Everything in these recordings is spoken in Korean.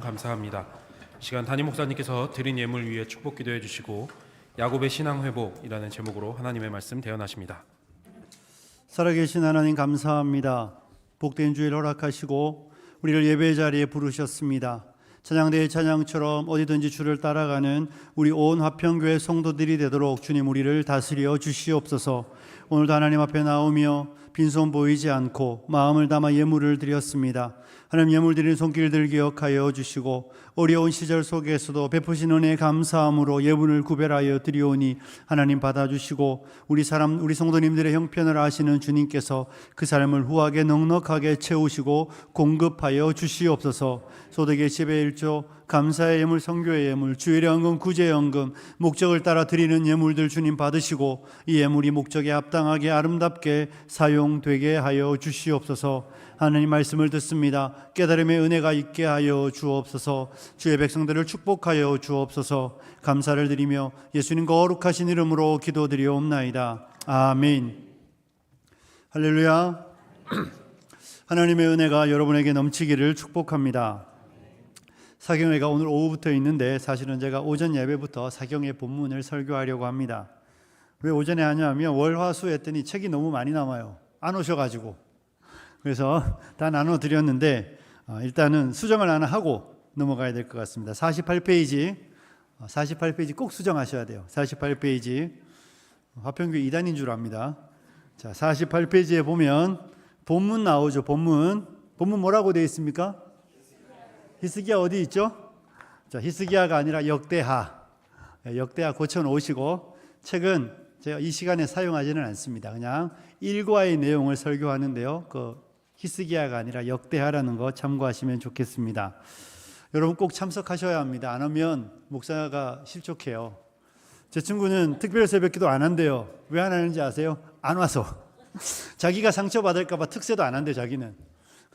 감사합니다. 시간 담임 목사님께서 드린 예물 위에 축복 기도해 주시고 야곱의 신앙 회복이라는 제목으로 하나님의 말씀 대언하십니다. 살아계신 하나님 감사합니다. 복된 주일 허락하시고 우리를 예배 자리에 부르셨습니다. 찬양대의 찬양처럼 어디든지 주를 따라가는 우리 온 화평교회 성도들이 되도록 주님 우리를 다스려 주시옵소서. 오늘도 하나님 앞에 나오며 빈손 보이지 않고 마음을 담아 예물을 드렸습니다. 하나님 예물 드리는 손길들 기억하여 주시고 어려운 시절 속에서도 베푸신 은혜에 감사함으로 예물을 구별하여 드리오니 하나님 받아주시고 우리 성도님들의 형편을 아시는 주님께서 그 삶을 후하게 넉넉하게 채우시고 공급하여 주시옵소서. 소득의 10의 1조 감사의 예물, 성교의 예물, 주일의 헌금, 구제의 헌금, 목적을 따라 드리는 예물들 주님 받으시고 이 예물이 목적에 합당하게 아름답게 사용되게 하여 주시옵소서. 하나님 말씀을 듣습니다. 깨달음의 은혜가 있게 하여 주옵소서. 주의 백성들을 축복하여 주옵소서. 감사를 드리며 예수님 거룩하신 이름으로 기도드리옵나이다. 아멘. 할렐루야. 하나님의 은혜가 여러분에게 넘치기를 축복합니다. 사경회가 오늘 오후부터 있는데 사실은 제가 오전 예배부터 사경회 본문을 설교하려고 합니다. 왜 오전에 하냐면 월화수 했더니 책이 너무 많이 남아요. 안 오셔가지고. 그래서 다 나눠드렸는데 일단은 수정을 하나 하고 넘어가야 될 것 같습니다. 48페이지 꼭 수정하셔야 돼요. 48페이지 화평교 2단인 줄 압니다. 자, 48페이지에 보면 본문 나오죠. 본문 뭐라고 되어 있습니까? 히스기야 어디 있죠? 자, 히스기야가 아니라 역대하 고쳐놓으시고 책은 제가 이 시간에 사용하지는 않습니다. 그냥 일과의 내용을 설교하는데요. 그 히스기야가 아니라 역대하라는 거 참고하시면 좋겠습니다. 여러분 꼭 참석하셔야 합니다. 안 하면 목사가 실족해요. 제 친구는 특별 새벽기도 안 한대요. 왜 안 하는지 아세요? 안 와서. 자기가 상처받을까 봐 특세도 안 한대요. 자기는.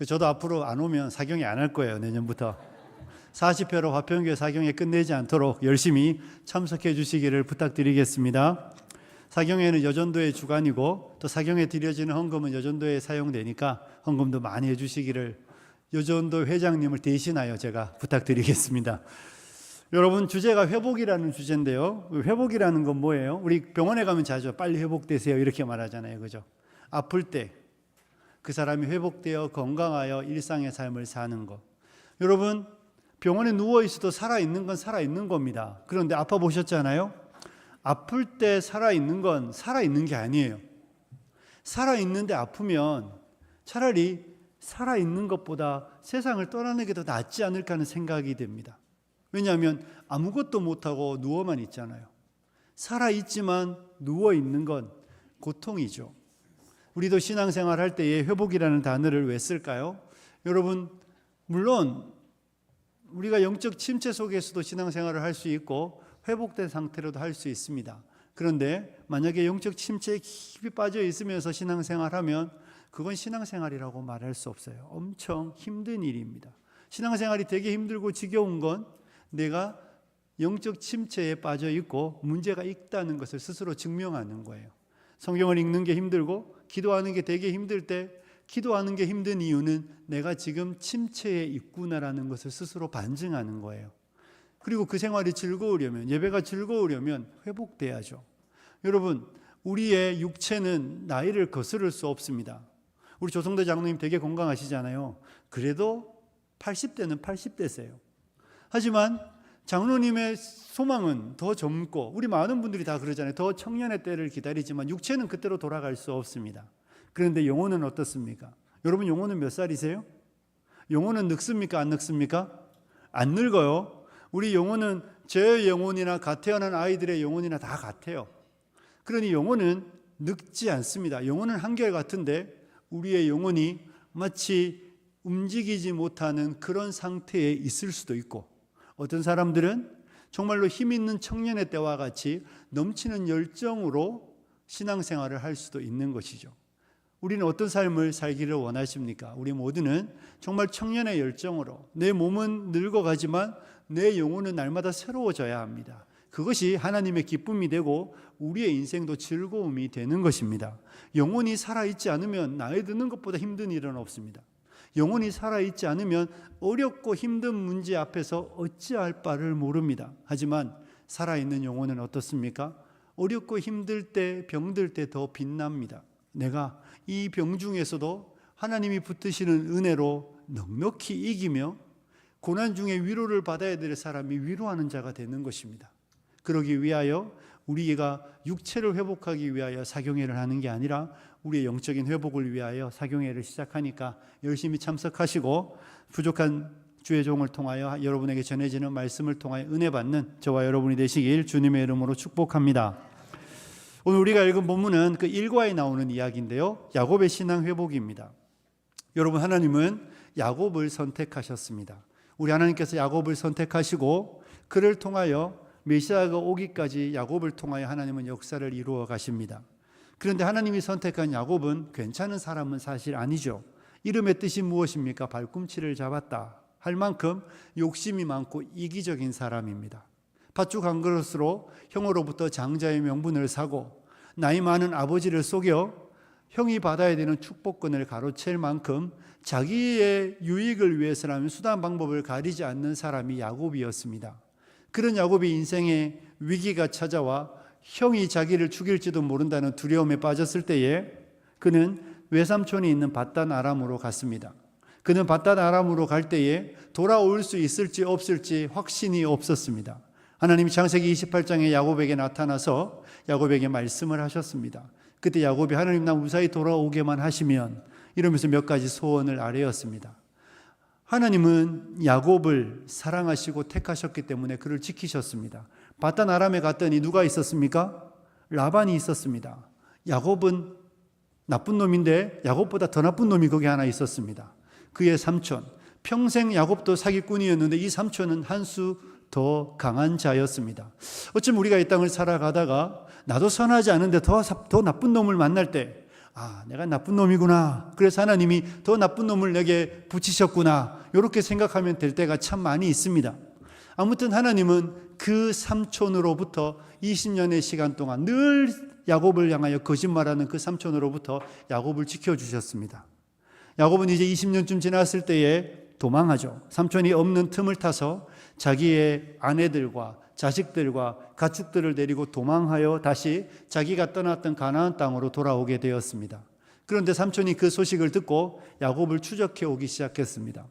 저도 앞으로 안 오면 사경회 안 할 거예요. 내년부터. 40회로 화평교회 사경회 끝내지 않도록 열심히 참석해 주시기를 부탁드리겠습니다. 사경회는 여전도의 주관이고 또 사경회 드려지는 헌금은 여전도에 사용되니까 헌금도 많이 해주시기를 여전도 회장님을 대신하여 제가 부탁드리겠습니다. 여러분 주제가 회복이라는 주제인데요. 회복이라는 건 뭐예요? 우리 병원에 가면 자주 빨리 회복되세요 이렇게 말하잖아요. 그죠? 아플 때 그 사람이 회복되어 건강하여 일상의 삶을 사는 것. 여러분 병원에 누워있어도 살아있는 건 살아있는 겁니다. 그런데 아파 보셨잖아요? 아플 때 살아있는 건 살아있는 게 아니에요. 살아있는데 아프면 차라리 살아있는 것보다 세상을 떠나는 게 더 낫지 않을까 하는 생각이 듭니다. 왜냐하면 아무것도 못하고 누워만 있잖아요. 살아있지만 누워있는 건 고통이죠. 우리도 신앙생활 할 때에 회복이라는 단어를 왜 쓸까요? 여러분 물론 우리가 영적 침체 속에서도 신앙생활을 할 수 있고 회복된 상태로도 할 수 있습니다. 그런데 만약에 영적 침체에 깊이 빠져 있으면서 신앙생활하면 그건 신앙생활이라고 말할 수 없어요. 엄청 힘든 일입니다. 신앙생활이 되게 힘들고 지겨운 건 내가 영적 침체에 빠져 있고 문제가 있다는 것을 스스로 증명하는 거예요. 성경을 읽는 게 힘들고 기도하는 게 되게 힘들 때 기도하는 게 힘든 이유는 내가 지금 침체에 있구나라는 것을 스스로 반증하는 거예요. 그리고 그 생활이 즐거우려면, 예배가 즐거우려면 회복돼야죠. 여러분, 우리의 육체는 나이를 거스를 수 없습니다. 우리 조성대 장로님 되게 건강하시잖아요. 그래도 80대는 80대세요. 하지만 장로님의 소망은 더 젊고, 우리 많은 분들이 다 그러잖아요. 더 청년의 때를 기다리지만 육체는 그때로 돌아갈 수 없습니다. 그런데 영혼은 어떻습니까? 여러분 영혼은 몇 살이세요? 영혼은 늙습니까? 안 늙습니까? 안 늙어요. 우리 영혼은 제 영혼이나 갓 태어난 아이들의 영혼이나 다 같아요. 그러니 영혼은 늙지 않습니다. 영혼은 한결같은데 우리의 영혼이 마치 움직이지 못하는 그런 상태에 있을 수도 있고, 어떤 사람들은 정말로 힘 있는 청년의 때와 같이 넘치는 열정으로 신앙생활을 할 수도 있는 것이죠. 우리는 어떤 삶을 살기를 원하십니까? 우리 모두는 정말 청년의 열정으로, 내 몸은 늙어가지만 내 영혼은 날마다 새로워져야 합니다. 그것이 하나님의 기쁨이 되고 우리의 인생도 즐거움이 되는 것입니다. 영혼이 살아있지 않으면 나이 드는 것보다 힘든 일은 없습니다. 영혼이 살아있지 않으면 어렵고 힘든 문제 앞에서 어찌할 바를 모릅니다. 하지만 살아있는 영혼은 어떻습니까? 어렵고 힘들 때, 병들 때 더 빛납니다. 내가 이 병 중에서도 하나님이 붙드시는 은혜로 넉넉히 이기며 고난 중에 위로를 받아야 될 사람이 위로하는 자가 되는 것입니다. 그러기 위하여 우리가 육체를 회복하기 위하여 사경회를 하는 게 아니라 우리의 영적인 회복을 위하여 사경회를 시작하니까 열심히 참석하시고 부족한 주의 종을 통하여 여러분에게 전해지는 말씀을 통하여 은혜 받는 저와 여러분이 되시길 주님의 이름으로 축복합니다. 오늘 우리가 읽은 본문은 그 일과에 나오는 이야기인데요, 야곱의 신앙 회복입니다. 여러분, 하나님은 야곱을 선택하셨습니다. 우리 하나님께서 야곱을 선택하시고 그를 통하여 메시아가 오기까지 야곱을 통하여 하나님은 역사를 이루어 가십니다. 그런데 하나님이 선택한 야곱은 괜찮은 사람은 사실 아니죠. 이름의 뜻이 무엇입니까? 발꿈치를 잡았다 할 만큼 욕심이 많고 이기적인 사람입니다. 팥죽 한 그릇으로 형으로부터 장자의 명분을 사고 나이 많은 아버지를 속여 형이 받아야 되는 축복권을 가로챌 만큼 자기의 유익을 위해서라면 수단 방법을 가리지 않는 사람이 야곱이었습니다. 그런 야곱이 인생의 위기가 찾아와 형이 자기를 죽일지도 모른다는 두려움에 빠졌을 때에 그는 외삼촌이 있는 밧단 아람으로 갔습니다. 그는 밧단 아람으로 갈 때에 돌아올 수 있을지 없을지 확신이 없었습니다. 하나님이 창세기 28장에 야곱에게 나타나서 야곱에게 말씀을 하셨습니다. 그때 야곱이 하나님, 나 무사히 돌아오게만 하시면, 이러면서 몇 가지 소원을 아뢰었습니다. 하나님은 야곱을 사랑하시고 택하셨기 때문에 그를 지키셨습니다. 밧단 아람에 갔더니 누가 있었습니까? 라반이 있었습니다. 야곱은 나쁜 놈인데 야곱보다 더 나쁜 놈이 거기 하나 있었습니다. 그의 삼촌, 평생 야곱도 사기꾼이었는데 이 삼촌은 한 수 더 강한 자였습니다. 어쩌면 우리가 이 땅을 살아가다가 나도 선하지 않은데 더 나쁜 놈을 만날 때, 내가 나쁜 놈이구나, 그래서 하나님이 더 나쁜 놈을 내게 붙이셨구나, 이렇게 생각하면 될 때가 참 많이 있습니다. 아무튼 하나님은 그 삼촌으로부터 20년의 시간 동안 늘 야곱을 향하여 거짓말하는 그 삼촌으로부터 야곱을 지켜주셨습니다. 야곱은 이제 20년쯤 지났을 때에 도망하죠. 삼촌이 없는 틈을 타서 자기의 아내들과 자식들과 가축들을 데리고 도망하여 다시 자기가 떠났던 가나안 땅으로 돌아오게 되었습니다. 그런데 삼촌이 그 소식을 듣고 야곱을 추적해 오기 시작했습니다.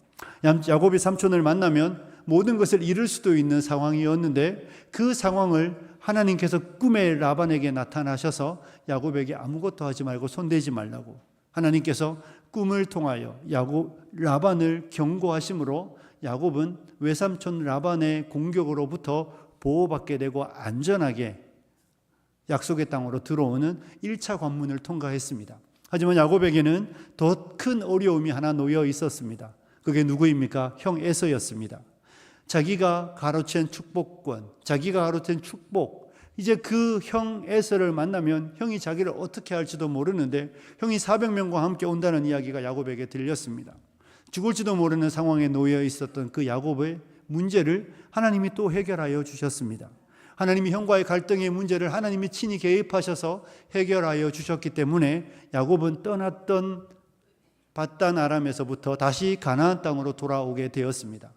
야곱이 삼촌을 만나면 모든 것을 잃을 수도 있는 상황이었는데 그 상황을 하나님께서 꿈에 라반에게 나타나셔서 야곱에게 아무것도 하지 말고 손대지 말라고, 하나님께서 꿈을 통하여 라반을 경고하심으로 야곱은 외삼촌 라반의 공격으로부터 보호받게 되고 안전하게 약속의 땅으로 들어오는 1차 관문을 통과했습니다. 하지만 야곱에게는 더 큰 어려움이 하나 놓여 있었습니다. 그게 누구입니까? 형 에서였습니다. 자기가 가로챈 축복권, 자기가 가로챈 축복, 이제 그 형 에서를 만나면 형이 자기를 어떻게 할지도 모르는데 형이 400명과 함께 온다는 이야기가 야곱에게 들렸습니다. 죽을지도 모르는 상황에 놓여 있었던 그 야곱의 문제를 하나님이 또 해결하여 주셨습니다. 하나님이 형과의 갈등의 문제를 하나님이 친히 개입하셔서 해결하여 주셨기 때문에 야곱은 떠났던 밧단 아람에서부터 다시 가나안 땅으로 돌아오게 되었습니다.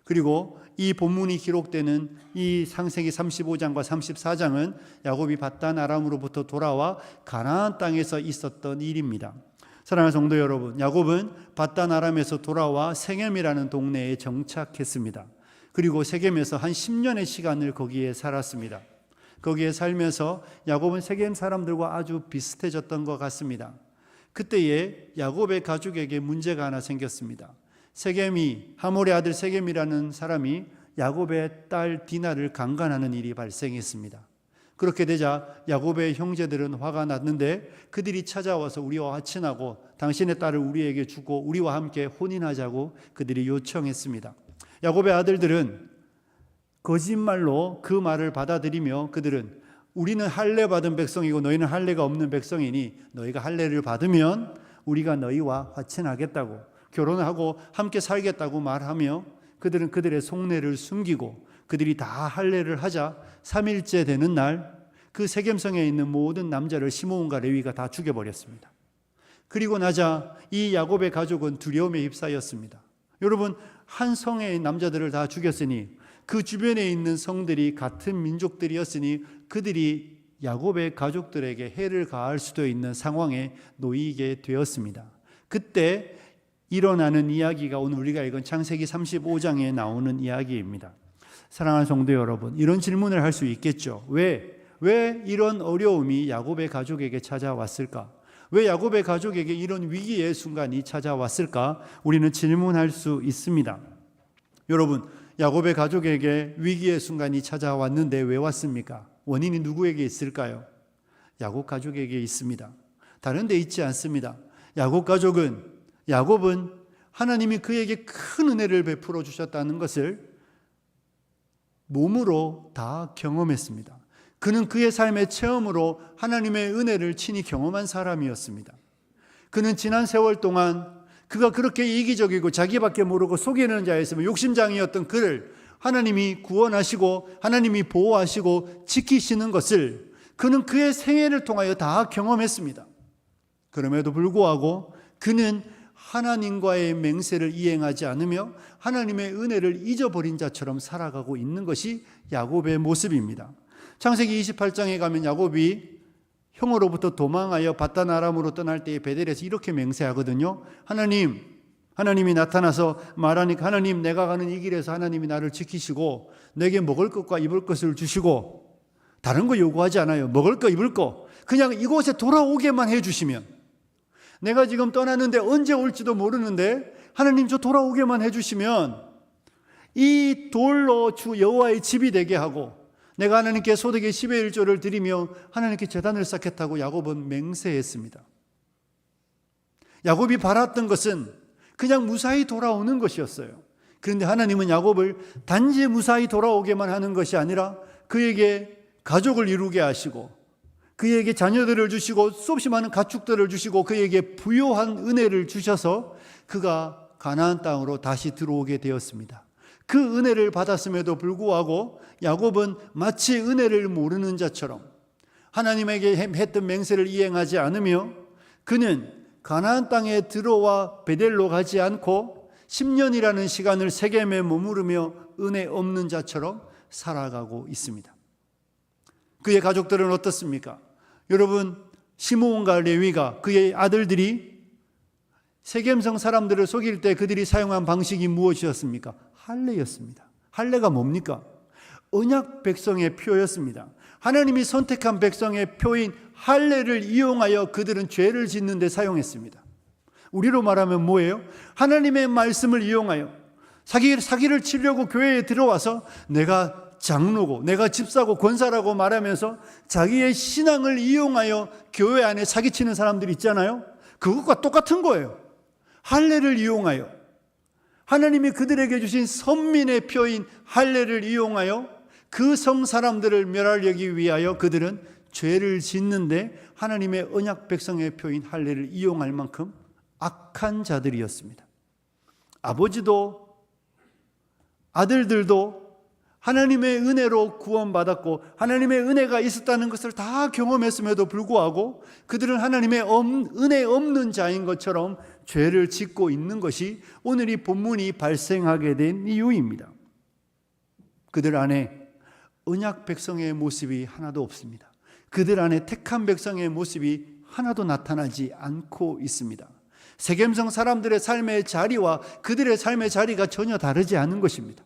그리고 이 본문이 기록되는 이 창세기 35장과 34장은 야곱이 밧단 아람으로부터 돌아와 가나안 땅에서 있었던 일입니다. 사랑하는 성도 여러분, 야곱은 밧단 아람에서 돌아와 세겜이라는 동네에 정착했습니다. 그리고 세겜에서 한 10년의 시간을 거기에 살았습니다. 거기에 살면서 야곱은 세겜 사람들과 아주 비슷해졌던 것 같습니다. 그때에 야곱의 가족에게 문제가 하나 생겼습니다. 세겜이, 하몰의 아들 세겜이라는 사람이 야곱의 딸 디나를 강간하는 일이 발생했습니다. 그렇게 되자 야곱의 형제들은 화가 났는데 그들이 찾아와서 우리와 화친하고 당신의 딸을 우리에게 주고 우리와 함께 혼인하자고 그들이 요청했습니다. 야곱의 아들들은 거짓말로 그 말을 받아들이며 그들은 우리는 할례 받은 백성이고 너희는 할례가 없는 백성이니 너희가 할례를 받으면 우리가 너희와 화친하겠다고, 결혼하고 함께 살겠다고 말하며 그들은 그들의 속내를 숨기고 그들이 다 할례를 하자 3일째 되는 날 그 세겜성에 있는 모든 남자를 시므온과 레위가 다 죽여버렸습니다. 그리고 나자 이 야곱의 가족은 두려움에 휩싸였습니다. 여러분, 한 성의 남자들을 다 죽였으니 그 주변에 있는 성들이 같은 민족들이었으니 그들이 야곱의 가족들에게 해를 가할 수도 있는 상황에 놓이게 되었습니다. 그때 일어나는 이야기가 오늘 우리가 읽은 창세기 35장에 나오는 이야기입니다. 사랑하는 성도 여러분, 이런 질문을 할 수 있겠죠. 왜 이런 어려움이 야곱의 가족에게 찾아왔을까? 왜 야곱의 가족에게 이런 위기의 순간이 찾아왔을까? 우리는 질문할 수 있습니다. 여러분, 야곱의 가족에게 위기의 순간이 찾아왔는데 왜 왔습니까? 원인이 누구에게 있을까요? 야곱 가족에게 있습니다. 다른 데 있지 않습니다. 야곱은 하나님이 그에게 큰 은혜를 베풀어 주셨다는 것을 몸으로 다 경험했습니다. 그는 그의 삶의 체험으로 하나님의 은혜를 친히 경험한 사람이었습니다. 그는 지난 세월 동안 그가 그렇게 이기적이고 자기밖에 모르고 속이는 자였으면 욕심장이었던 그를 하나님이 구원하시고 하나님이 보호하시고 지키시는 것을 그는 그의 생애를 통하여 다 경험했습니다. 그럼에도 불구하고 그는 하나님과의 맹세를 이행하지 않으며 하나님의 은혜를 잊어버린 자처럼 살아가고 있는 것이 야곱의 모습입니다. 창세기 28장에 가면 야곱이 형으로부터 도망하여 밧단 아람으로 떠날 때에 베델에서 이렇게 맹세하거든요. 하나님이 나타나서 말하니까 하나님, 내가 가는 이 길에서 하나님이 나를 지키시고 내게 먹을 것과 입을 것을 주시고 다른 거 요구하지 않아요. 먹을 거 입을 거 그냥 이곳에 돌아오게만 해주시면, 내가 지금 떠나는데 언제 올지도 모르는데 하나님 저 돌아오게만 해주시면 이 돌로 주 여호와의 집이 되게 하고 내가 하나님께 소득의 10의 1조를 드리며 하나님께 제단을 쌓겠다고 야곱은 맹세했습니다. 야곱이 바랐던 것은 그냥 무사히 돌아오는 것이었어요. 그런데 하나님은 야곱을 단지 무사히 돌아오게만 하는 것이 아니라 그에게 가족을 이루게 하시고 그에게 자녀들을 주시고 수없이 많은 가축들을 주시고 그에게 부요한 은혜를 주셔서 그가 가나안 땅으로 다시 들어오게 되었습니다. 그 은혜를 받았음에도 불구하고 야곱은 마치 은혜를 모르는 자처럼 하나님에게 했던 맹세를 이행하지 않으며 그는 가나안 땅에 들어와 베델로 가지 않고 10년이라는 시간을 세겜에 머무르며 은혜 없는 자처럼 살아가고 있습니다. 그의 가족들은 어떻습니까? 여러분, 시므온과 레위가 그의 아들들이 세겜성 사람들을 속일 때 그들이 사용한 방식이 무엇이었습니까? 할례였습니다. 할례가 뭡니까? 언약 백성의 표였습니다. 하나님이 선택한 백성의 표인 할례를 이용하여 그들은 죄를 짓는 데 사용했습니다. 우리로 말하면 뭐예요? 하나님의 말씀을 이용하여 사기를 치려고 교회에 들어와서 내가 장로고 내가 집사고 권사라고 말하면서 자기의 신앙을 이용하여 교회 안에 사기치는 사람들 있잖아요. 그것과 똑같은 거예요. 할례를 이용하여 하나님이 그들에게 주신 선민의 표인 할례를 이용하여 그 성 사람들을 멸하려기 위하여 그들은 죄를 짓는데 하나님의 언약 백성의 표인 할례를 이용할 만큼 악한 자들이었습니다. 아버지도 아들들도 하나님의 은혜로 구원받았고 하나님의 은혜가 있었다는 것을 다 경험했음에도 불구하고 그들은 하나님의 은혜 없는 자인 것처럼 죄를 짓고 있는 것이 오늘 이 본문이 발생하게 된 이유입니다. 그들 안에 언약 백성의 모습이 하나도 없습니다. 그들 안에 택한 백성의 모습이 하나도 나타나지 않고 있습니다. 세겜성 사람들의 삶의 자리와 그들의 삶의 자리가 전혀 다르지 않은 것입니다.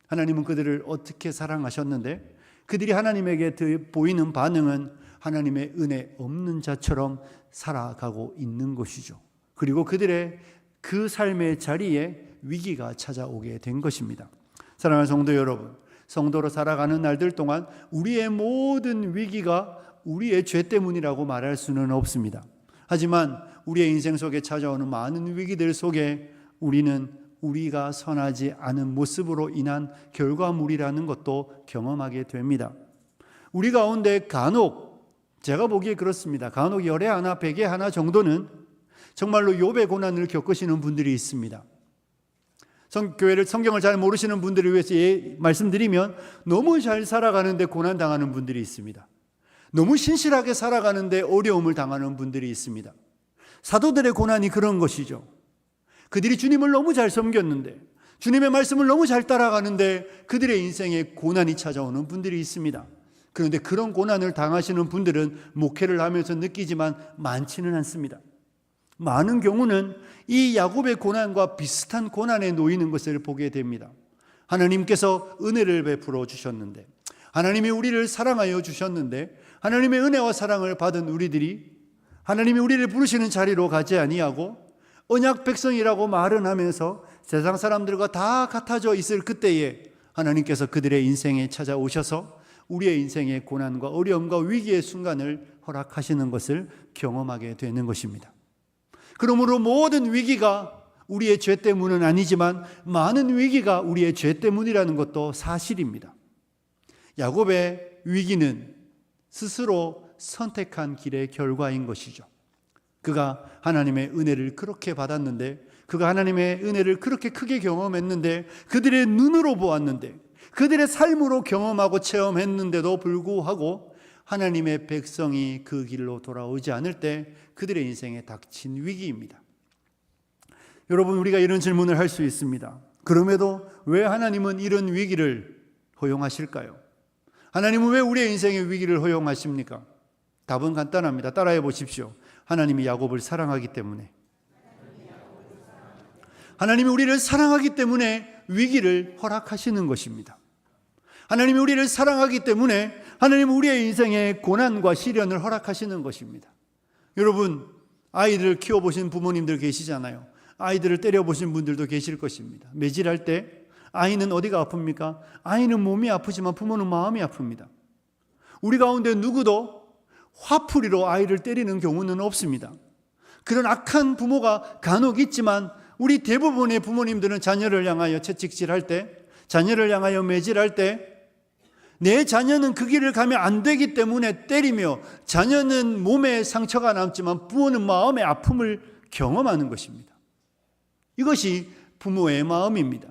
하나님은 그들을 어떻게 사랑하셨는데 그들이 하나님에게 보이는 반응은 하나님의 은혜 없는 자처럼 살아가고 있는 것이죠. 그리고 그들의 그 삶의 자리에 위기가 찾아오게 된 것입니다. 사랑하는 성도 여러분, 성도로 살아가는 날들 동안 우리의 모든 위기가 우리의 죄 때문이라고 말할 수는 없습니다. 하지만 우리의 인생 속에 찾아오는 많은 위기들 속에 우리는 우리가 선하지 않은 모습으로 인한 결과물이라는 것도 경험하게 됩니다. 우리 가운데 간혹, 제가 보기에 그렇습니다. 간혹 열에 하나, 백에 하나 정도는 정말로 욥의 고난을 겪으시는 분들이 있습니다. 성경을 잘 모르시는 분들을 위해서 말씀드리면 너무 잘 살아가는데 고난당하는 분들이 있습니다. 너무 신실하게 살아가는데 어려움을 당하는 분들이 있습니다. 사도들의 고난이 그런 것이죠. 그들이 주님을 너무 잘 섬겼는데, 주님의 말씀을 너무 잘 따라가는데 그들의 인생에 고난이 찾아오는 분들이 있습니다. 그런데 그런 고난을 당하시는 분들은 목회를 하면서 느끼지만 많지는 않습니다. 많은 경우는 이 야곱의 고난과 비슷한 고난에 놓이는 것을 보게 됩니다. 하나님께서 은혜를 베풀어 주셨는데, 하나님이 우리를 사랑하여 주셨는데, 하나님의 은혜와 사랑을 받은 우리들이 하나님이 우리를 부르시는 자리로 가지 아니하고 언약 백성이라고 말은 하면서 세상 사람들과 다 같아져 있을 그때에 하나님께서 그들의 인생에 찾아오셔서 우리의 인생의 고난과 어려움과 위기의 순간을 허락하시는 것을 경험하게 되는 것입니다. 그러므로 모든 위기가 우리의 죄 때문은 아니지만 많은 위기가 우리의 죄 때문이라는 것도 사실입니다. 야곱의 위기는 스스로 선택한 길의 결과인 것이죠. 그가 하나님의 은혜를 그렇게 받았는데, 그가 하나님의 은혜를 그렇게 크게 경험했는데, 그들의 눈으로 보았는데, 그들의 삶으로 경험하고 체험했는데도 불구하고 하나님의 백성이 그 길로 돌아오지 않을 때 그들의 인생에 닥친 위기입니다. 여러분, 우리가 이런 질문을 할 수 있습니다. 그럼에도 왜 하나님은 이런 위기를 허용하실까요? 하나님은 왜 우리의 인생의 위기를 허용하십니까? 답은 간단합니다. 따라해 보십시오. 하나님이 야곱을 사랑하기 때문에. 하나님이 우리를 사랑하기 때문에 위기를 허락하시는 것입니다. 하나님이 우리를 사랑하기 때문에 하나님은 우리의 인생에 고난과 시련을 허락하시는 것입니다. 여러분, 아이들을 키워보신 부모님들 계시잖아요. 아이들을 때려보신 분들도 계실 것입니다. 매질할 때 아이는 어디가 아픕니까? 아이는 몸이 아프지만 부모는 마음이 아픕니다. 우리 가운데 누구도 화풀이로 아이를 때리는 경우는 없습니다. 그런 악한 부모가 간혹 있지만 우리 대부분의 부모님들은 자녀를 향하여 채찍질할 때, 자녀를 향하여 매질할 때 내 자녀는 그 길을 가면 안 되기 때문에 때리며 자녀는 몸에 상처가 남지만 부모는 마음의 아픔을 경험하는 것입니다. 이것이 부모의 마음입니다.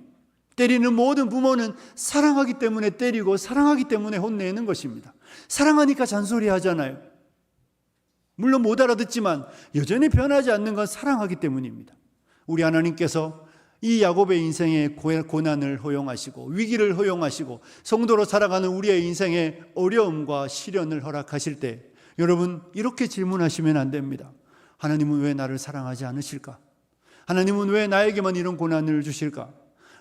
때리는 모든 부모는 사랑하기 때문에 때리고 사랑하기 때문에 혼내는 것입니다. 사랑하니까 잔소리하잖아요. 물론 못 알아듣지만 여전히 변하지 않는 건 사랑하기 때문입니다. 우리 하나님께서 이 야곱의 인생의 고난을 허용하시고 위기를 허용하시고 성도로 살아가는 우리의 인생의 어려움과 시련을 허락하실 때 여러분, 이렇게 질문하시면 안 됩니다. 하나님은 왜 나를 사랑하지 않으실까? 하나님은 왜 나에게만 이런 고난을 주실까?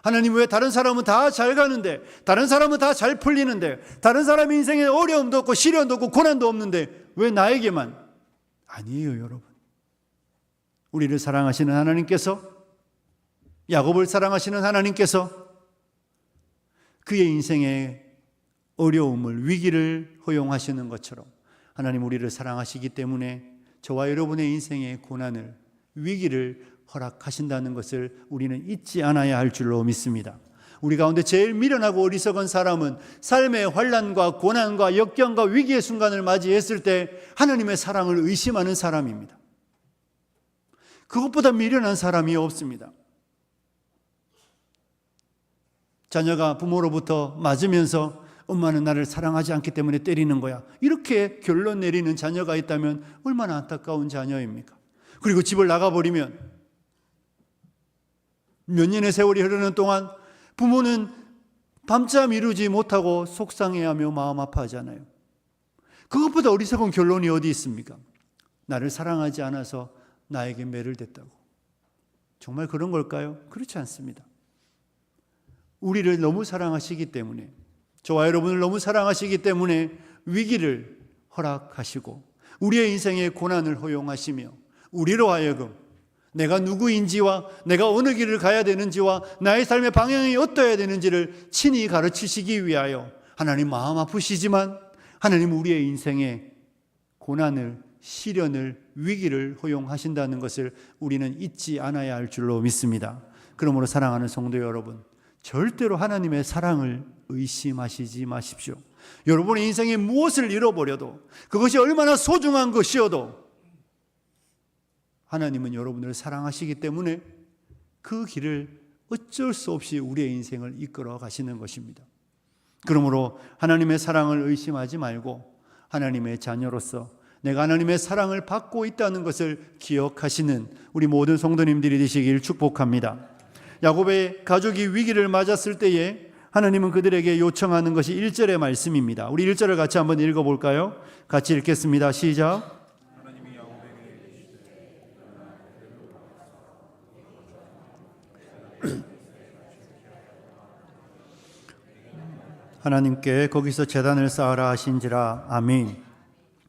하나님, 왜 다른 사람은 다 잘 가는데, 다른 사람은 다 잘 풀리는데, 다른 사람의 인생에 어려움도 없고 시련도 없고 고난도 없는데 왜 나에게만? 아니에요, 여러분. 우리를 사랑하시는 하나님께서, 야곱을 사랑하시는 하나님께서 그의 인생의 어려움을, 위기를 허용하시는 것처럼 하나님 우리를 사랑하시기 때문에 저와 여러분의 인생의 고난을, 위기를 허락하신다는 것을 우리는 잊지 않아야 할 줄로 믿습니다. 우리 가운데 제일 미련하고 어리석은 사람은 삶의 환난과 고난과 역경과 위기의 순간을 맞이했을 때 하나님의 사랑을 의심하는 사람입니다. 그것보다 미련한 사람이 없습니다. 자녀가 부모로부터 맞으면서 엄마는 나를 사랑하지 않기 때문에 때리는 거야, 이렇게 결론 내리는 자녀가 있다면 얼마나 안타까운 자녀입니까? 그리고 집을 나가버리면 몇 년의 세월이 흐르는 동안 부모는 밤잠 이루지 못하고 속상해하며 마음 아파하잖아요. 그것보다 어리석은 결론이 어디 있습니까? 나를 사랑하지 않아서 나에게 매를 댔다고. 정말 그런 걸까요? 그렇지 않습니다. 우리를 너무 사랑하시기 때문에, 저와 여러분을 너무 사랑하시기 때문에 위기를 허락하시고 우리의 인생의 고난을 허용하시며 우리로 하여금 내가 누구인지와 내가 어느 길을 가야 되는지와 나의 삶의 방향이 어떠해야 되는지를 친히 가르치시기 위하여 하나님 마음 아프시지만 하나님 우리의 인생에 고난을, 시련을, 위기를 허용하신다는 것을 우리는 잊지 않아야 할 줄로 믿습니다. 그러므로 사랑하는 성도 여러분, 절대로 하나님의 사랑을 의심하시지 마십시오. 여러분의 인생에 무엇을 잃어버려도, 그것이 얼마나 소중한 것이어도 하나님은 여러분을 사랑하시기 때문에 그 길을 어쩔 수 없이 우리의 인생을 이끌어 가시는 것입니다. 그러므로 하나님의 사랑을 의심하지 말고 하나님의 자녀로서 내가 하나님의 사랑을 받고 있다는 것을 기억하시는 우리 모든 성도님들이 되시길 축복합니다. 야곱의 가족이 위기를 맞았을 때에 하나님은 그들에게 요청하는 것이 1절의 말씀입니다. 우리 1절을 같이 한번 읽어볼까요? 같이 읽겠습니다. 시작. 하나님께 거기서 제단을 쌓으라 하신지라. 아멘.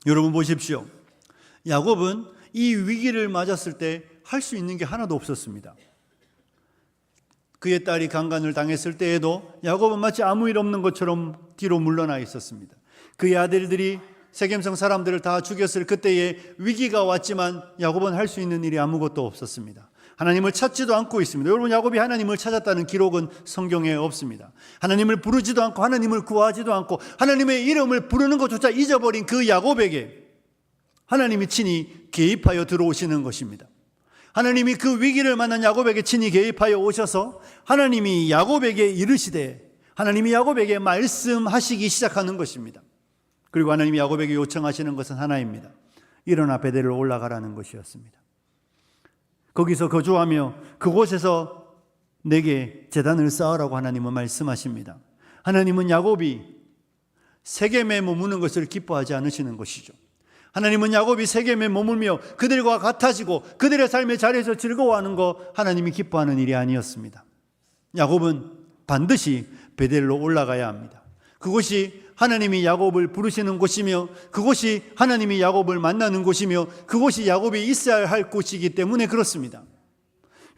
여러분 보십시오. 야곱은 이 위기를 맞았을 때 할 수 있는 게 하나도 없었습니다. 그의 딸이 강간을 당했을 때에도 야곱은 마치 아무 일 없는 것처럼 뒤로 물러나 있었습니다. 그의 아들들이 세겜성 사람들을 다 죽였을 그때에 위기가 왔지만 야곱은 할 수 있는 일이 아무것도 없었습니다. 하나님을 찾지도 않고 있습니다. 여러분, 야곱이 하나님을 찾았다는 기록은 성경에 없습니다. 하나님을 부르지도 않고 하나님을 구하지도 않고 하나님의 이름을 부르는 것조차 잊어버린 그 야곱에게 하나님이 친히 개입하여 들어오시는 것입니다. 하나님이 그 위기를 만난 야곱에게 친히 개입하여 오셔서 하나님이 야곱에게 이르시되 하나님이 야곱에게 말씀하시기 시작하는 것입니다. 그리고 하나님이 야곱에게 요청하시는 것은 하나입니다. 일어나 베델로 올라가라는 것이었습니다. 거기서 거주하며 그곳에서 내게 제단을 쌓으라고 하나님은 말씀하십니다. 하나님은 야곱이 세겜에 머무는 것을 기뻐하지 않으시는 것이죠. 하나님은 야곱이 세겜에 머물며 그들과 같아지고 그들의 삶의 자리에서 즐거워하는 거 하나님이 기뻐하는 일이 아니었습니다. 야곱은 반드시 베델로 올라가야 합니다. 그곳이 하나님이 야곱을 부르시는 곳이며 그곳이 하나님이 야곱을 만나는 곳이며 그곳이 야곱이 있어야 할 곳이기 때문에 그렇습니다.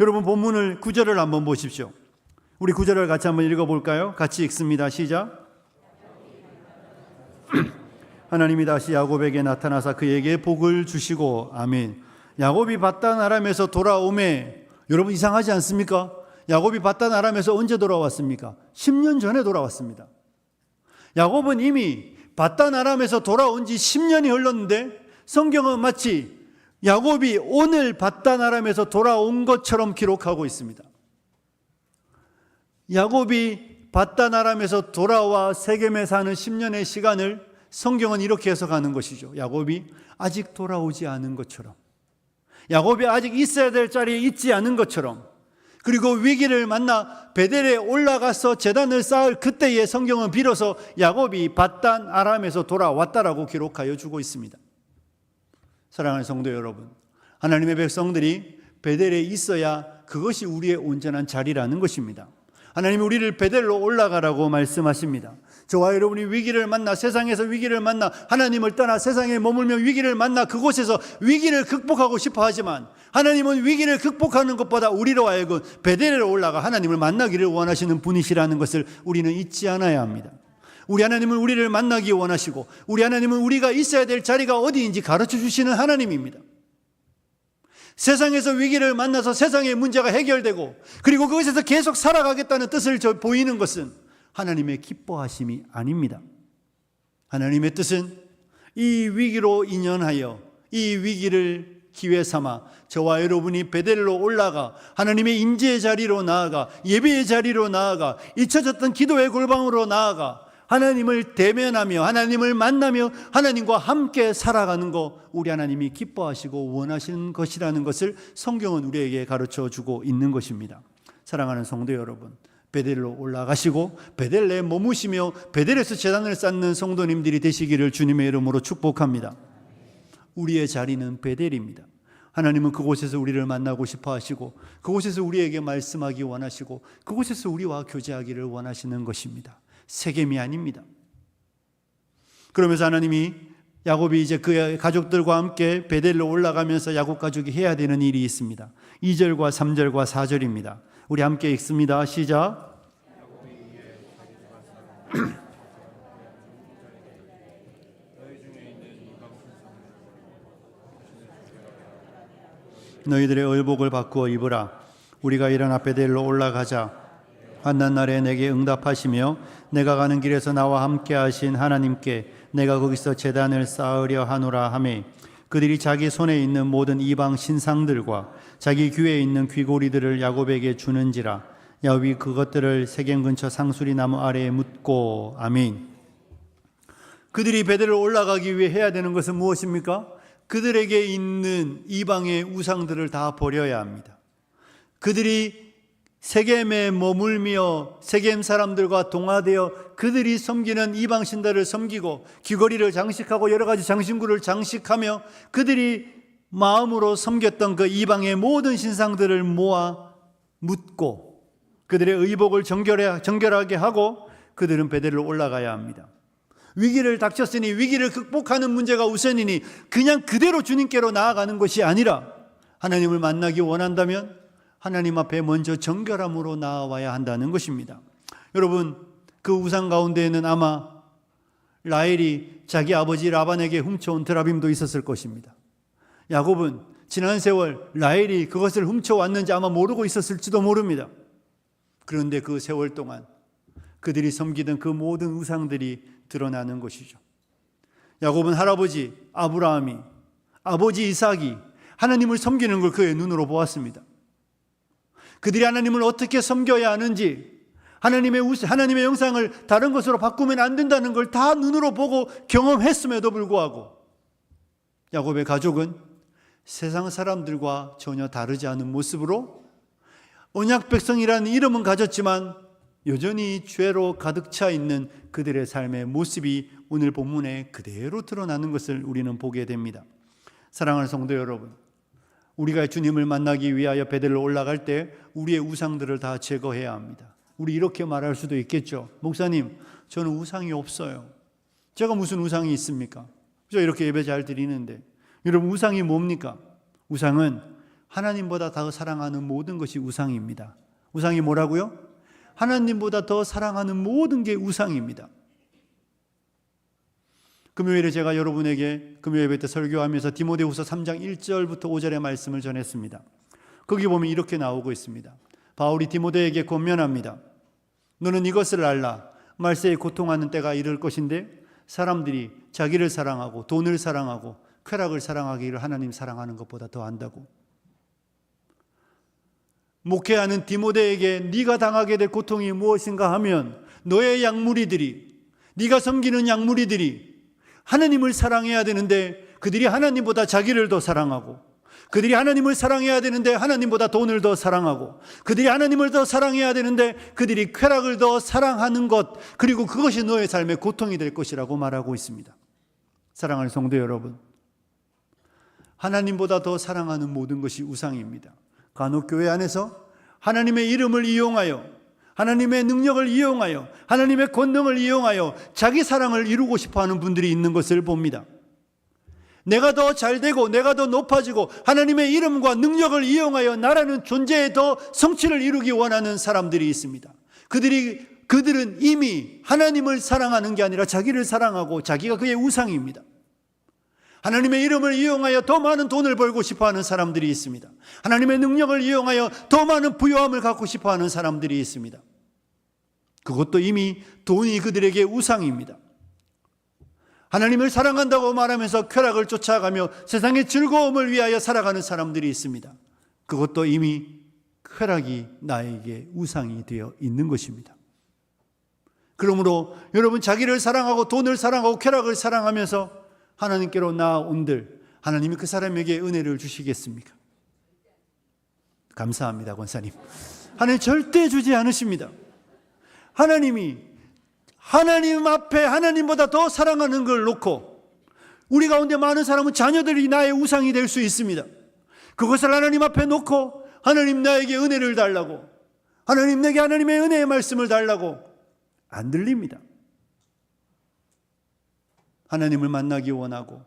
여러분, 본문을 9절을 한번 보십시오. 우리 9절을 같이 한번 읽어볼까요? 같이 읽습니다. 시작. 하나님이 다시 야곱에게 나타나사 그에게 복을 주시고. 아멘. 야곱이 밧단 아람에서 돌아오매, 여러분 이상하지 않습니까? 야곱이 밧단 아람에서 언제 돌아왔습니까? 10년 전에 돌아왔습니다. 야곱은 이미 밧단 아람에서 돌아온 지 10년이 흘렀는데 성경은 마치 야곱이 오늘 밧단 아람에서 돌아온 것처럼 기록하고 있습니다. 야곱이 밧단 아람에서 돌아와 세겜에 사는 10년의 시간을 성경은 이렇게 해석하는 것이죠. 야곱이 아직 돌아오지 않은 것처럼, 야곱이 아직 있어야 될 자리에 있지 않은 것처럼, 그리고 위기를 만나 베델에 올라가서 제단을 쌓을 그때에 성경은 비로소 야곱이 밧단 아람에서 돌아왔다라고 기록하여 주고 있습니다. 사랑하는 성도 여러분, 하나님의 백성들이 베델에 있어야 그것이 우리의 온전한 자리라는 것입니다. 하나님이 우리를 베델로 올라가라고 말씀하십니다. 저와 여러분이 위기를 만나, 세상에서 위기를 만나, 하나님을 떠나 세상에 머물며 위기를 만나 그곳에서 위기를 극복하고 싶어 하지만 하나님은 위기를 극복하는 것보다 우리로 하여금 베델로 올라가 하나님을 만나기를 원하시는 분이시라는 것을 우리는 잊지 않아야 합니다. 우리 하나님은 우리를 만나기 원하시고 우리 하나님은 우리가 있어야 될 자리가 어디인지 가르쳐 주시는 하나님입니다. 세상에서 위기를 만나서 세상의 문제가 해결되고 그리고 그것에서 계속 살아가겠다는 뜻을 보이는 것은 하나님의 기뻐하심이 아닙니다. 하나님의 뜻은 이 위기로 인연하여 이 위기를 기회 삼아 저와 여러분이 베델로 올라가 하나님의 임재의 자리로 나아가 예배의 자리로 나아가 잊혀졌던 기도의 골방으로 나아가 하나님을 대면하며 하나님을 만나며 하나님과 함께 살아가는 거 우리 하나님이 기뻐하시고 원하시는 것이라는 것을 성경은 우리에게 가르쳐 주고 있는 것입니다. 사랑하는 성도 여러분, 베델로 올라가시고 베델에 머무시며 베델에서 제단을 쌓는 성도님들이 되시기를 주님의 이름으로 축복합니다. 우리의 자리는 베델입니다. 하나님은 그곳에서 우리를 만나고 싶어 하시고 그곳에서 우리에게 말씀하기 원하시고 그곳에서 우리와 교제하기를 원하시는 것입니다. 세겜이 아닙니다. 그러면서 하나님이 야곱이 이제 그의 가족들과 함께 베델로 올라가면서 야곱 가족이 해야 되는 일이 있습니다. 2절과 3절과 4절입니다. 우리 함께 읽습니다. 시작. 너희들의 의복을 바꾸어 입으라. 우리가 일어나 베델로 올라가자. 환난 날에 내게 응답하시며 내가 가는 길에서 나와 함께 하신 하나님께 내가 거기서 제단을 쌓으려 하노라 하매 그들이 자기 손에 있는 모든 이방 신상들과 자기 귀에 있는 귀고리들을 야곱에게 주는지라. 야곱이 그것들을 세겜 근처 상수리 나무 아래에 묻고. 아멘. 그들이 베델로 올라가기 위해 해야 되는 것은 무엇입니까? 그들에게 있는 이방의 우상들을 다 버려야 합니다. 그들이 세겜에 머물며 세겜 사람들과 동화되어 그들이 섬기는 이방 신들을 섬기고 귀걸이를 장식하고 여러 가지 장신구를 장식하며 그들이 마음으로 섬겼던 그 이방의 모든 신상들을 모아 묻고 그들의 의복을 정결하게 하고 그들은 베델로 올라가야 합니다. 위기를 닥쳤으니 위기를 극복하는 문제가 우선이니 그냥 그대로 주님께로 나아가는 것이 아니라 하나님을 만나기 원한다면 하나님 앞에 먼저 정결함으로 나아와야 한다는 것입니다. 여러분, 그 우상 가운데에는 아마 라헬이 자기 아버지 라반에게 훔쳐온 드라빔도 있었을 것입니다. 야곱은 지난 세월 라헬이 그것을 훔쳐왔는지 아마 모르고 있었을지도 모릅니다. 그런데 그 세월 동안 그들이 섬기던 그 모든 우상들이 드러나는 것이죠. 야곱은 할아버지 아브라함이, 아버지 이삭이 하나님을 섬기는 걸 그의 눈으로 보았습니다. 그들이 하나님을 어떻게 섬겨야 하는지, 하나님의 형상을 다른 것으로 바꾸면 안 된다는 걸 다 눈으로 보고 경험했음에도 불구하고 야곱의 가족은 세상 사람들과 전혀 다르지 않은 모습으로 언약 백성이라는 이름은 가졌지만 여전히 죄로 가득 차 있는 그들의 삶의 모습이 오늘 본문에 그대로 드러나는 것을 우리는 보게 됩니다. 사랑하는 성도 여러분, 우리가 주님을 만나기 위하여 베델로 올라갈 때 우리의 우상들을 다 제거해야 합니다. 우리 이렇게 말할 수도 있겠죠. 목사님, 저는 우상이 없어요. 제가 무슨 우상이 있습니까? 저 이렇게 예배 잘 드리는데. 여러분, 우상이 뭡니까? 우상은 하나님보다 더 사랑하는 모든 것이 우상입니다. 우상이 뭐라고요? 하나님보다 더 사랑하는 모든 게 우상입니다. 금요일에 제가 여러분에게 금요 예배 때 설교하면서 디모데후서 3장 1절부터 5절의 말씀을 전했습니다. 거기 보면 이렇게 나오고 있습니다. 바울이 디모데에게 권면합니다. 너는 이것을 알라. 말세에 고통하는 때가 이를 것인데 사람들이 자기를 사랑하고 돈을 사랑하고 쾌락을 사랑하기를 하나님 사랑하는 것보다 더 한다고. 목회하는 디모데에게 네가 당하게 될 고통이 무엇인가 하면 너의 양무리들이, 네가 섬기는 양무리들이 하나님을 사랑해야 되는데 그들이 하나님보다 자기를 더 사랑하고, 그들이 하나님을 사랑해야 되는데 하나님보다 돈을 더 사랑하고, 그들이 하나님을 더 사랑해야 되는데 그들이 쾌락을 더 사랑하는 것, 그리고 그것이 너의 삶의 고통이 될 것이라고 말하고 있습니다. 사랑하는 성도 여러분, 하나님보다 더 사랑하는 모든 것이 우상입니다. 간혹 교회 안에서 하나님의 이름을 이용하여, 하나님의 능력을 이용하여, 하나님의 권능을 이용하여 자기 사랑을 이루고 싶어하는 분들이 있는 것을 봅니다. 내가 더 잘되고 내가 더 높아지고 하나님의 이름과 능력을 이용하여 나라는 존재에 더 성취를 이루기 원하는 사람들이 있습니다. 그들은 이미 하나님을 사랑하는 게 아니라 자기를 사랑하고 자기가 그의 우상입니다. 하나님의 이름을 이용하여 더 많은 돈을 벌고 싶어하는 사람들이 있습니다. 하나님의 능력을 이용하여 더 많은 부요함을 갖고 싶어하는 사람들이 있습니다. 그것도 이미 돈이 그들에게 우상입니다. 하나님을 사랑한다고 말하면서 쾌락을 쫓아가며 세상의 즐거움을 위하여 살아가는 사람들이 있습니다. 그것도 이미 쾌락이 나에게 우상이 되어 있는 것입니다. 그러므로 여러분, 자기를 사랑하고 돈을 사랑하고 쾌락을 사랑하면서 하나님께로 나아온들 하나님이 그 사람에게 은혜를 주시겠습니까? 감사합니다, 권사님. 하나님 절대 주지 않으십니다. 하나님이 하나님 앞에 하나님보다 더 사랑하는 걸 놓고 우리 가운데 많은 사람은 자녀들이 나의 우상이 될 수 있습니다. 그것을 하나님 앞에 놓고 하나님 나에게 은혜를 달라고, 하나님 내게 하나님의 은혜의 말씀을 달라고 안 들립니다. 하나님을 만나기 원하고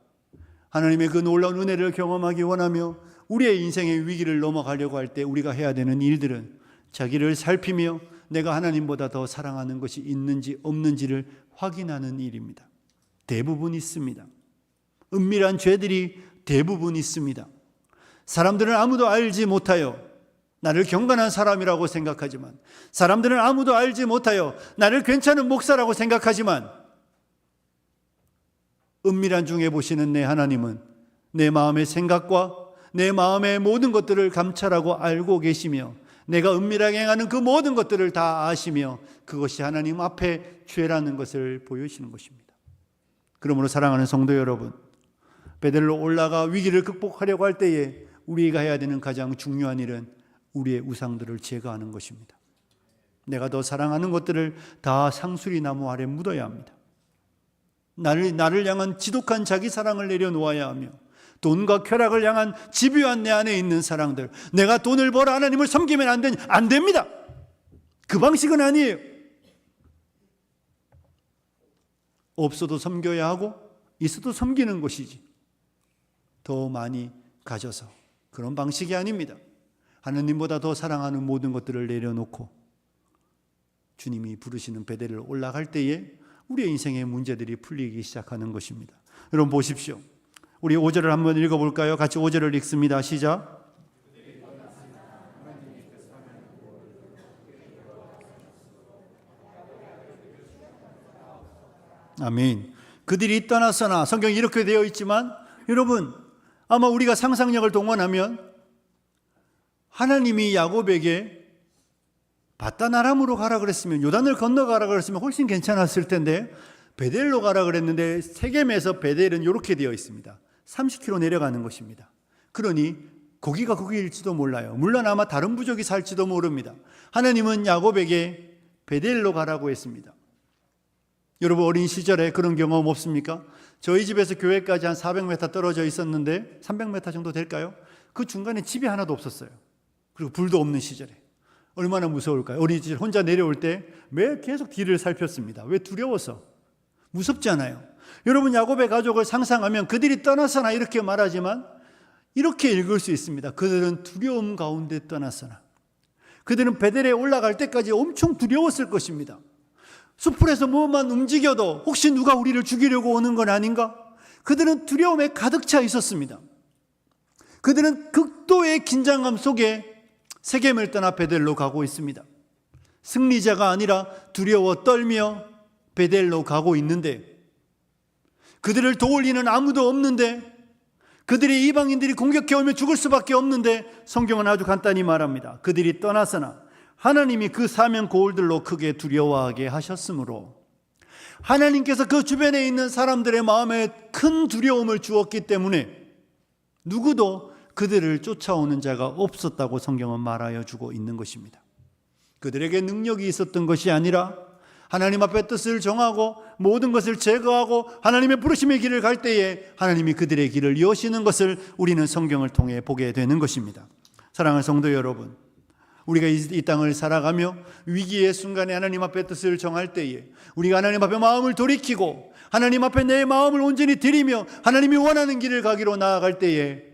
하나님의 그 놀라운 은혜를 경험하기 원하며 우리의 인생의 위기를 넘어가려고 할 때 우리가 해야 되는 일들은 자기를 살피며 내가 하나님보다 더 사랑하는 것이 있는지 없는지를 확인하는 일입니다. 대부분 있습니다. 은밀한 죄들이 대부분 있습니다. 사람들은 아무도 알지 못하여 나를 경건한 사람이라고 생각하지만, 사람들은 아무도 알지 못하여 나를 괜찮은 목사라고 생각하지만, 은밀한 중에 보시는 내 하나님은 내 마음의 생각과 내 마음의 모든 것들을 감찰하고 알고 계시며 내가 은밀하게 행하는 그 모든 것들을 다 아시며 그것이 하나님 앞에 죄라는 것을 보여주시는 것입니다. 그러므로 사랑하는 성도 여러분, 베델로 올라가 위기를 극복하려고 할 때에 우리가 해야 되는 가장 중요한 일은 우리의 우상들을 제거하는 것입니다. 내가 더 사랑하는 것들을 다 상수리 나무 아래 묻어야 합니다. 나를 향한 지독한 자기 사랑을 내려놓아야 하며 돈과 쾌락을 향한 집요한 내 안에 있는 사랑들, 내가 돈을 벌어 하나님을 섬기면 안 됩니다. 그 방식은 아니에요. 없어도 섬겨야 하고 있어도 섬기는 것이지, 더 많이 가져서 그런 방식이 아닙니다. 하나님보다 더 사랑하는 모든 것들을 내려놓고 주님이 부르시는 베델을 올라갈 때에 우리의 인생의 문제들이 풀리기 시작하는 것입니다. 여러분 보십시오. 우리 5절을 한번 읽어볼까요? 같이 5절을 읽습니다. 시작. 아멘. 그들이 떠났으나, 성경이 이렇게 되어 있지만 여러분 아마 우리가 상상력을 동원하면 하나님이 야곱에게 바다나람으로 가라 그랬으면, 요단을 건너가라 그랬으면 훨씬 괜찮았을 텐데 베델로 가라 그랬는데 세겜에서 베델은 이렇게 되어 있습니다. 30km 내려가는 것입니다. 그러니 거기가 거기일지도 몰라요. 물론 아마 다른 부족이 살지도 모릅니다. 하나님은 야곱에게 베델로 가라고 했습니다. 여러분 어린 시절에 그런 경험 없습니까? 저희 집에서 교회까지 한 400m 떨어져 있었는데 300m 정도 될까요? 그 중간에 집이 하나도 없었어요. 그리고 불도 없는 시절에 얼마나 무서울까요? 어린 시절 혼자 내려올 때 매일 계속 뒤를 살폈습니다. 왜? 두려워서. 무섭지 않아요? 여러분 야곱의 가족을 상상하면 그들이 떠났으나 이렇게 말하지만 이렇게 읽을 수 있습니다. 그들은 두려움 가운데 떠났으나. 그들은 베델에 올라갈 때까지 엄청 두려웠을 것입니다. 숲풀에서 뭐만 움직여도 혹시 누가 우리를 죽이려고 오는 건 아닌가? 그들은 두려움에 가득 차 있었습니다. 그들은 극도의 긴장감 속에 세겜을 떠나 베델로 가고 있습니다. 승리자가 아니라 두려워 떨며 베델로 가고 있는데, 그들을 도울 이는 아무도 없는데, 그들이 이방인들이 공격해 오면 죽을 수밖에 없는데, 성경은 아주 간단히 말합니다. 그들이 떠났으나 하나님이 그 사명 고울들로 크게 두려워하게 하셨으므로, 하나님께서 그 주변에 있는 사람들의 마음에 큰 두려움을 주었기 때문에 누구도 그들을 쫓아오는 자가 없었다고 성경은 말하여 주고 있는 것입니다. 그들에게 능력이 있었던 것이 아니라 하나님 앞에 뜻을 정하고 모든 것을 제거하고 하나님의 부르심의 길을 갈 때에 하나님이 그들의 길을 여시는 것을 우리는 성경을 통해 보게 되는 것입니다. 사랑하는 성도 여러분, 우리가 이 땅을 살아가며 위기의 순간에 하나님 앞에 뜻을 정할 때에 우리가 하나님 앞에 마음을 돌이키고 하나님 앞에 내 마음을 온전히 드리며 하나님이 원하는 길을 가기로 나아갈 때에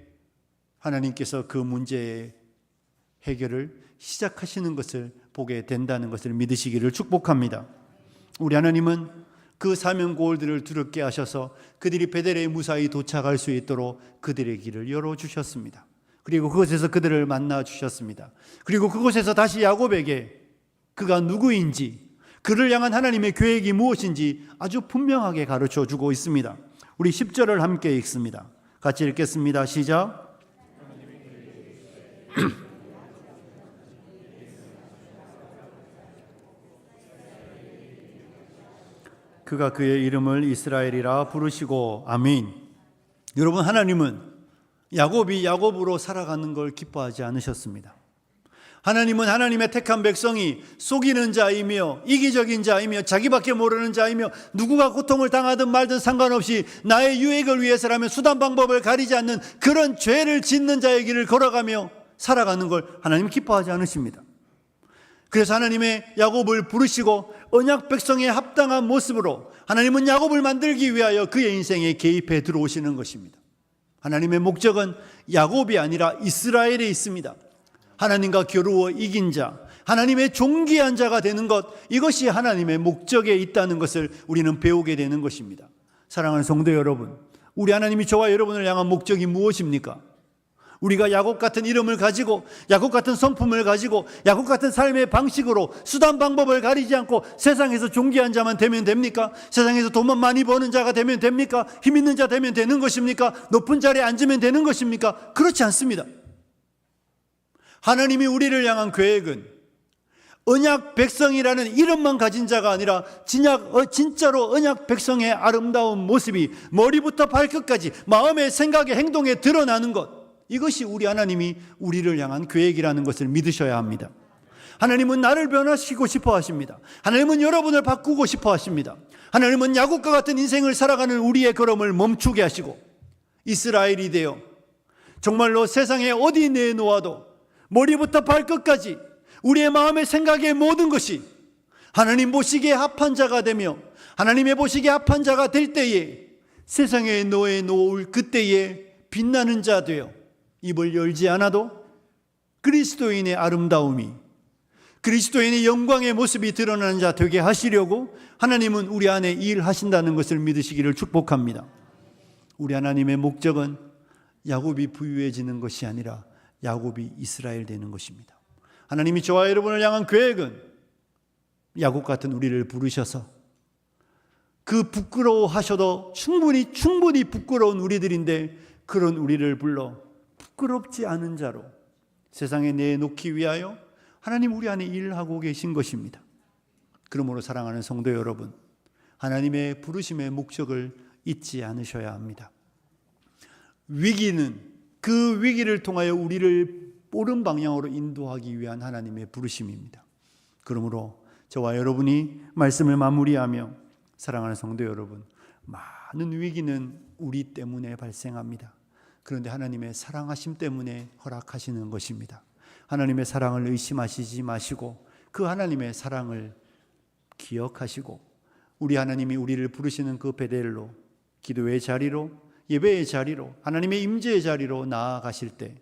하나님께서 그 문제의 해결을 시작하시는 것을 보게 된다는 것을 믿으시기를 축복합니다. 우리 하나님은 그 사명 고울들을 두렵게 하셔서 그들이 베델에 무사히 도착할 수 있도록 그들의 길을 열어주셨습니다. 그리고 그곳에서 그들을 만나 주셨습니다. 그리고 그곳에서 다시 야곱에게 그가 누구인지, 그를 향한 하나님의 계획이 무엇인지 아주 분명하게 가르쳐 주고 있습니다. 우리 10절을 함께 읽습니다. 같이 읽겠습니다. 시작. 그가 그의 이름을 이스라엘이라 부르시고. 아멘. 여러분, 하나님은 야곱이 야곱으로 살아가는 걸 기뻐하지 않으셨습니다. 하나님은 하나님의 택한 백성이 속이는 자이며 이기적인 자이며 자기밖에 모르는 자이며 누구가 고통을 당하든 말든 상관없이 나의 유익을 위해서라면 수단 방법을 가리지 않는 그런 죄를 짓는 자의 길을 걸어가며 살아가는 걸 하나님 기뻐하지 않으십니다. 그래서 하나님의 야곱을 부르시고 언약 백성에 합당한 모습으로 하나님은 야곱을 만들기 위하여 그의 인생에 개입해 들어오시는 것입니다. 하나님의 목적은 야곱이 아니라 이스라엘에 있습니다. 하나님과 겨루어 이긴 자, 하나님의 존귀한 자가 되는 것, 이것이 하나님의 목적에 있다는 것을 우리는 배우게 되는 것입니다. 사랑하는 성도 여러분, 우리 하나님이 저와 여러분을 향한 목적이 무엇입니까? 우리가 야곱 같은 이름을 가지고 야곱 같은 성품을 가지고 야곱 같은 삶의 방식으로 수단 방법을 가리지 않고 세상에서 존귀한 자만 되면 됩니까? 세상에서 돈만 많이 버는 자가 되면 됩니까? 힘 있는 자 되면 되는 것입니까? 높은 자리에 앉으면 되는 것입니까? 그렇지 않습니다. 하나님이 우리를 향한 계획은 언약 백성이라는 이름만 가진 자가 아니라 진짜로 언약 백성의 아름다운 모습이 머리부터 발끝까지 마음의 생각에 행동에 드러나는 것, 이것이 우리 하나님이 우리를 향한 계획이라는 것을 믿으셔야 합니다. 하나님은 나를 변화시키고 싶어 하십니다. 하나님은 여러분을 바꾸고 싶어 하십니다. 하나님은 야곱과 같은 인생을 살아가는 우리의 걸음을 멈추게 하시고 이스라엘이 되어 정말로 세상에 어디 내놓아도 머리부터 발끝까지 우리의 마음의 생각의 모든 것이 하나님 보시기에 합한 자가 되며 하나님의 보시기에 합한 자가 될 때에 세상에 놓을 그때에 빛나는 자 되어 입을 열지 않아도 그리스도인의 아름다움이, 그리스도인의 영광의 모습이 드러나는 자 되게 하시려고 하나님은 우리 안에 일하신다는 것을 믿으시기를 축복합니다. 우리 하나님의 목적은 야곱이 부유해지는 것이 아니라 야곱이 이스라엘 되는 것입니다. 하나님이 저와 여러분을 향한 계획은 야곱 같은 우리를 부르셔서 그 부끄러워하셔도 충분히 부끄러운 우리들인데 그런 우리를 불러 부끄럽지 않은 자로 세상에 내놓기 위하여 하나님 우리 안에 일하고 계신 것입니다. 그러므로 사랑하는 성도 여러분, 하나님의 부르심의 목적을 잊지 않으셔야 합니다. 위기는 그 위기를 통하여 우리를 옳은 방향으로 인도하기 위한 하나님의 부르심입니다. 그러므로 저와 여러분이 말씀을 마무리하며 사랑하는 성도 여러분, 많은 위기는 우리 때문에 발생합니다. 그런데 하나님의 사랑하심 때문에 허락하시는 것입니다. 하나님의 사랑을 의심하시지 마시고 그 하나님의 사랑을 기억하시고 우리 하나님이 우리를 부르시는 그 베델로, 기도의 자리로, 예배의 자리로, 하나님의 임재의 자리로 나아가실 때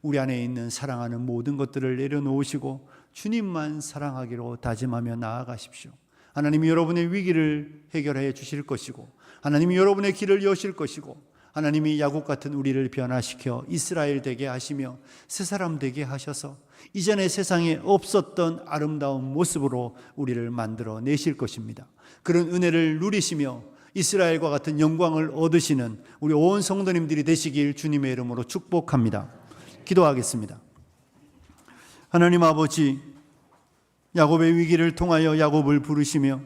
우리 안에 있는 사랑하는 모든 것들을 내려놓으시고 주님만 사랑하기로 다짐하며 나아가십시오. 하나님이 여러분의 위기를 해결해 주실 것이고 하나님이 여러분의 길을 여실 것이고 하나님이 야곱 같은 우리를 변화시켜 이스라엘 되게 하시며 새 사람 되게 하셔서 이전에 세상에 없었던 아름다운 모습으로 우리를 만들어 내실 것입니다. 그런 은혜를 누리시며 이스라엘과 같은 영광을 얻으시는 우리 온 성도님들이 되시길 주님의 이름으로 축복합니다. 기도하겠습니다. 하나님 아버지, 야곱의 위기를 통하여 야곱을 부르시며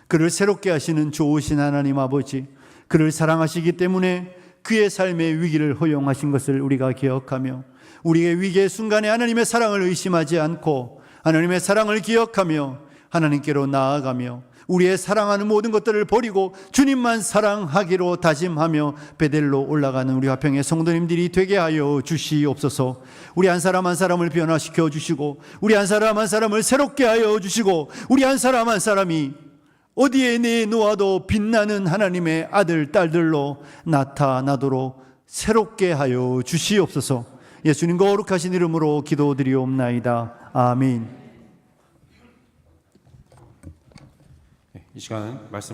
그를 새롭게 하시는 좋으신 하나님 아버지, 그를 사랑하시기 때문에 그의 삶의 위기를 허용하신 것을 우리가 기억하며 우리의 위기의 순간에 하나님의 사랑을 의심하지 않고 하나님의 사랑을 기억하며 하나님께로 나아가며 우리의 사랑하는 모든 것들을 버리고 주님만 사랑하기로 다짐하며 베델로 올라가는 우리 화평의 성도님들이 되게 하여 주시옵소서. 우리 한 사람 한 사람을 변화시켜 주시고 우리 한 사람 한 사람을 새롭게 하여 주시고 우리 한 사람 한 사람이 어디에 내놓아도 빛나는 하나님의 아들 딸들로 나타나도록 새롭게 하여 주시옵소서. 예수님 거룩하신 이름으로 기도드리옵나이다. 아멘. 이 시간 말씀